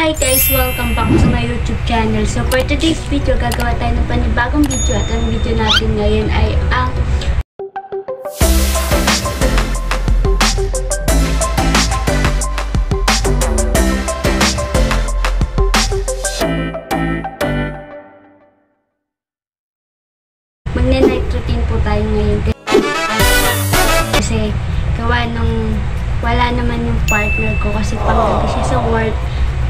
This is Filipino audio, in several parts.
Hi guys! Welcome back to my YouTube channel. So for today's video, gagawa tayo ng panibagong video at ang video natin ngayon ay ang magne-night routine po tayo ngayon. Kasi gawa nung wala naman yung partner ko kasi panggabi siya sa work.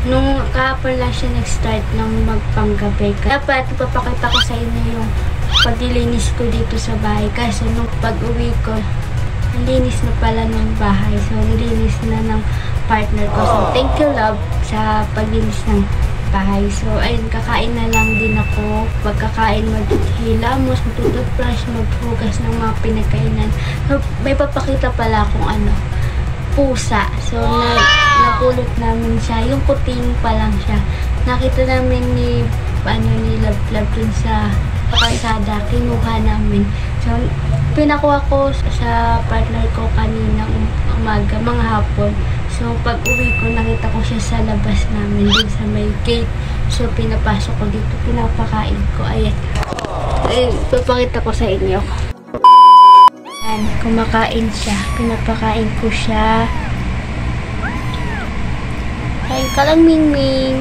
Nung kahapon lang siya nag-start ng magpanggabi. Dapat ipapakita ko sa inyo yung paglilinis ko dito sa bahay. Kasi nung pag-uwi ko, ang linis na pala ng bahay. So, nilinis na ng partner ko. So, thank you love sa paglinis ng bahay. So, ayun, kakain na lang din ako. Pagkakain, maghilamos, matututbrush, maghugas ng mga pinagkainan. So, may papakita pala akong pusa. So, napulot namin siya. Yung kuting pa lang siya. Nakita namin ni Love dun sa kalsada. Kinuha namin. So, pinakuha ko sa partner ko kaninang umaga, mga hapon. So, pag uwi ko, nakita ko siya sa labas namin, dun sa may gate. So, pinapasok ko dito. Pinapakain ko. Ayan. Papakita ko sa inyo. Ayan, kumakain siya. Pinapakain ko siya. Kain ka lang, Mingming.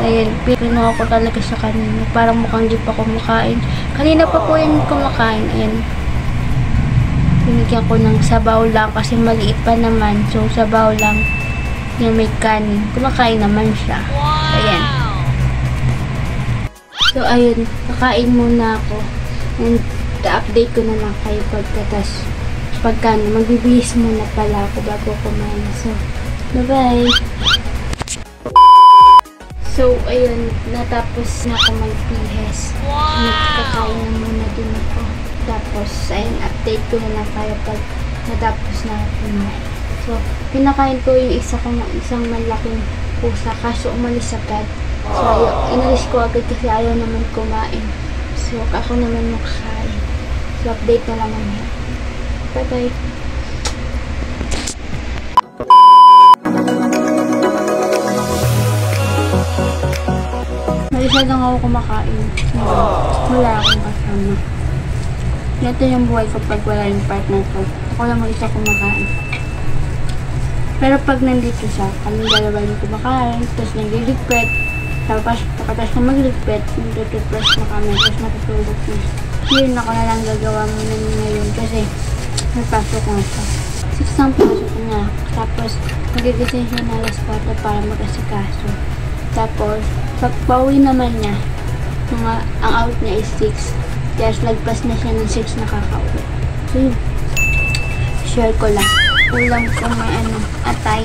Ayan, pinuha ko talaga siya kanina. Parang mukhang di pa kumakain. Kanina pa po yan kumakain. Ayan. Binigyan ko ng sabaw lang kasi maliit pa naman. So, sabaw lang. Yan, may kanin. Kumakain naman siya. Ayan. So, ayun. Kakain muna ako. And, update ko na lang kayo pagka magbibihis muna pala ako bago kumain. So, bye-bye! So, ayun, natapos na ako magbihis. Nagkakain na muna din ako. Tapos, ayun, update ko na lang kayo pag natapos na ako kumain. So, pinakain ko yung isang malaking pusa kaso umalis agad. So, ayun, inalis ko agad kasi ayaw naman kumain. So, ako naman makakain. So, update na lang mamaya. Bye-bye! Mag-isa lang ako kumakain. Wala akong kasama. Ito yung buhay ko pag wala yung partner ko. Ako lang mag-isa kumakain. Pero pag nandito siya, kami dalawa yung kumakain, tapos nag-ligpet. Tapos, pagkatapos na mag-ligpet, nag-toothbrush na kami, tapos matutulog na. Yun ako na lang gagawa muna ngayon kasi may pasok na siya. 6 ang pasok niya. Tapos, magigising siya na alas 4 para mag-asikaso. Tapos, pagpauwi naman niya, ang out niya is 6. Kaya lagpas na siya ng 6 na kakauwi. So, yun. Share ko lang. Ulam ko may atay.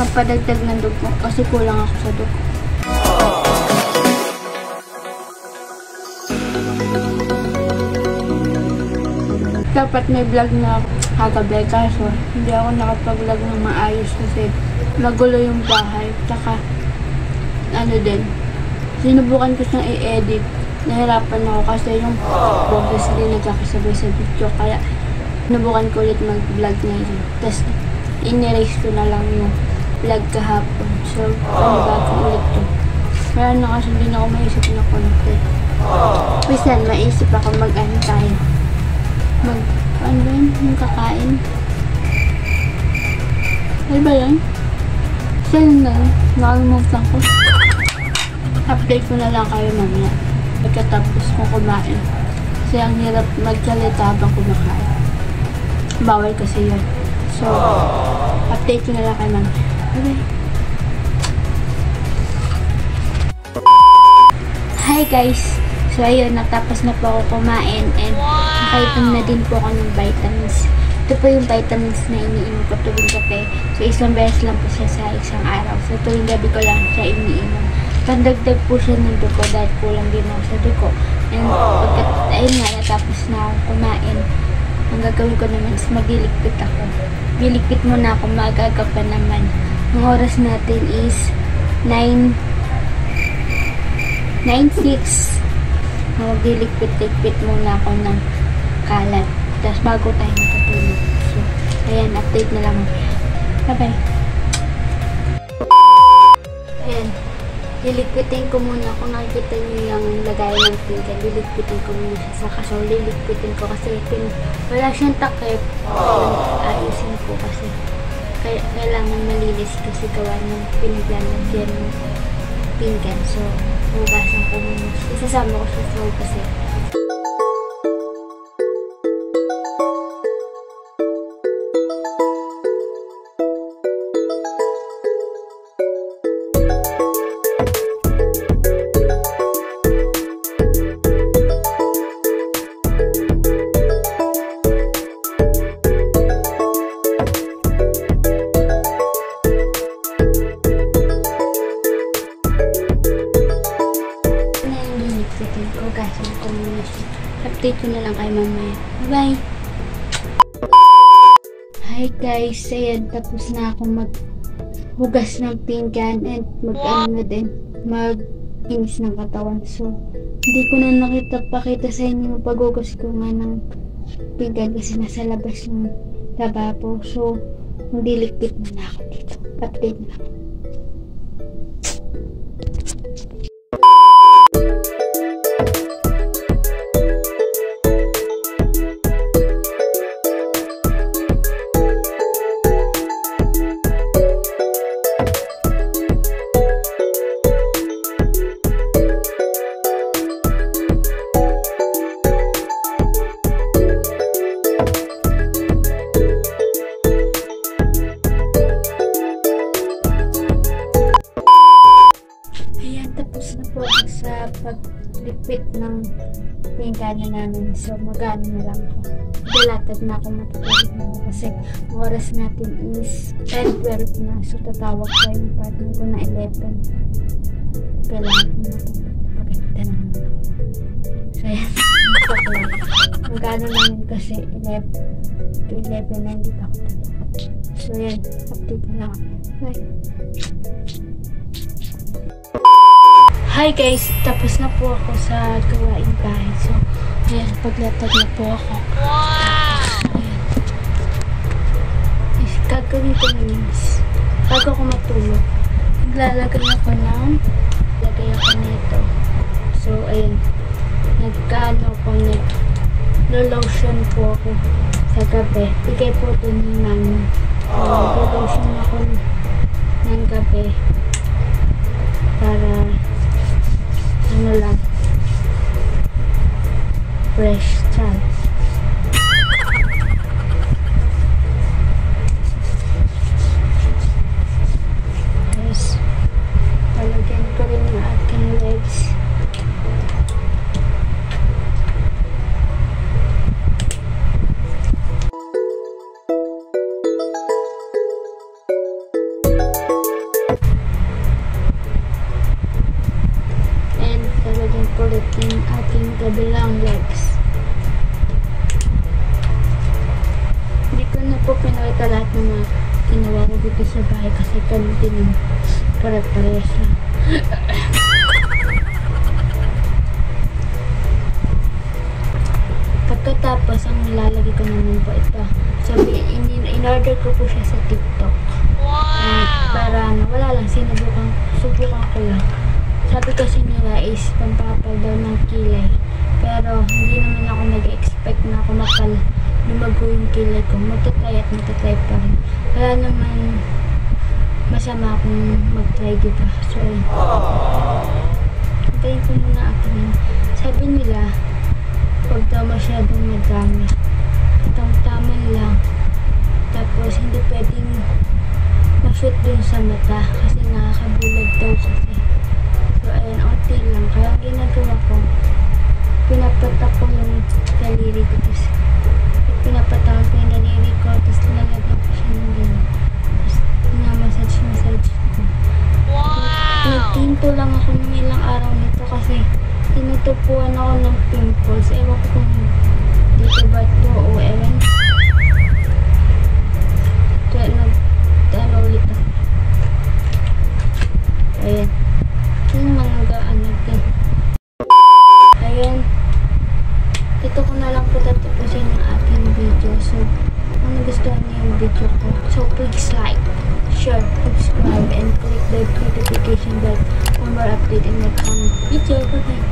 Mapadagdag ng dugo kasi kulang ako sa dugo. Dapat may vlog na kagabi kaso hindi ako nakapag-vlog ng maayos kasi magulo yung bahay. Tsaka din, sinubukan ko siyang i-edit. Nahirapan ako kasi yung process din nagkakasabay sa video. Kaya sinubukan ko ulit mag-vlog ngayon. Tapos in-erase ko na lang yung vlog kahapon. So, panibago ulit to. Kaya na kasi hindi na ako maisip na content. Pisan, maisip ako tayo. Ano yun? Yung kakain. Ano ba yan? Saan na? Nakalimutan ko. Update ko na lang kayo mamaya. Pagkatapos kong kumain. Kasi ang hirap magsalita habang kumakain. Bawal kasi yun. So, update ko na lang kayo mamaya. Okay. Hi guys! So ayun, natapos na po ako kumain and nakainom na din po ako ng vitamins. Ito po yung vitamins na iniinom ko tuwing gabi. So isang beses lang po siya sa isang araw. So tuwing gabi ko lang siya iniinom. Pandagdag po siya ng dugo dahil kulang din ako sa dugo. And ayun nga, natapos na ako kumain. Ang gagawin ko naman is magliligpit ako. Liligpit muna ako, maaga pa naman. Ang oras natin is 9:06. Magliligpit-ligpit muna ako ng kalat. Tapos bago tayo matutulog. So, ayan, update na lang. Bye-bye. liligpitin ko muna. Kung nakikita niyo yung lagayan ng pinggan, liligpitin ko muna siya sa kasol. Liligpitin ko kasi wala siyang takip. Ayusin ko kasi kailangan malinis kasi gawa ng pinaglalagyan ng pinggan. So, hugasan ko muna. Isasama ko siya sa hugasin. Update ko na lang kayo mamaya. Bye! Hi guys! Ayan, tapos na akong maghugas ng pinggan and mag-inis ng katawan. So, hindi ko na pakita sa inyo yung paghugas ko nga ng pinggan kasi nasa labas ng lababo. So, hindi ligpit na ako dito. Update na lang. Sa pagligpit ng pinggan namin. So, mag-ano na lang ako. Dalatag na ako matutulog na kasi oras natin is 10:12 na. So, tatawag ko yung partner ko na 11. Kailangan ko magpapaganda na naman ako. So, yan. Mag-ano lang yun kasi 11 to 11 na hindi pa ako tulog. So, yan. Update na lang ako. Bye! Hi guys! Tapos na po ako sa gawaing bahay. So, ayan, paglatag na po ako. Wow! Ayan. Gagawin ko means, bago ako matulog, naglalagay ako nito. So, ayan. Nag-lotion po ako sa gabi. Bigay po ito ni mami. Nag-lotion ako ng gabi. Para ano lang, fresh child. Tapos, palagyan ko rin yung aking legs. Yung aking kabilang legs. Hindi ko na po pinakita lahat ng mga ginawa ko dito sa bahay kasi ganun din yung pare-parehas lang. Pagkatapos, ang nilalagay ko naman po ito. Sabi, in-order ko po siya sa TikTok. Para wala lang, subukan ko lang. Sabi kasi nila is pampapal daw ng kilay. Pero hindi naman ako nag-expect na ako lumago yung kilay ko. Magta-try pa rin. Wala naman masama akong mag-try, diba? So, hintayin ko muna ako yun. Sabi nila, huwag daw masyadong madami. Tama lang. Tapos, hindi pwedeng ma-shoot dun sa mata kasi nakakabulag daw kasi. So, ayan, onti lang. Kaya ang ginagawa ko, pinapatak ko yung daliri ko. Tapos, pinapatak ko yung daliri ko. Tapos, nilalagyan ko siya ng gano'n. Tapos, pinamassage ko. Wow! Nagtinto lang ako ng ilang araw nito kasi tinutupuan ako ng pimples. Ewan ko kung dito ba ito o ewan. Kaya ulit ako. Ayan. Yung mga ayan. Dito ko na lang po tatapusin ang aking video. So, kung nagustuhan niyo yung video ko, so please like, share, subscribe, and click the notification bell more update in next video. Bye-bye!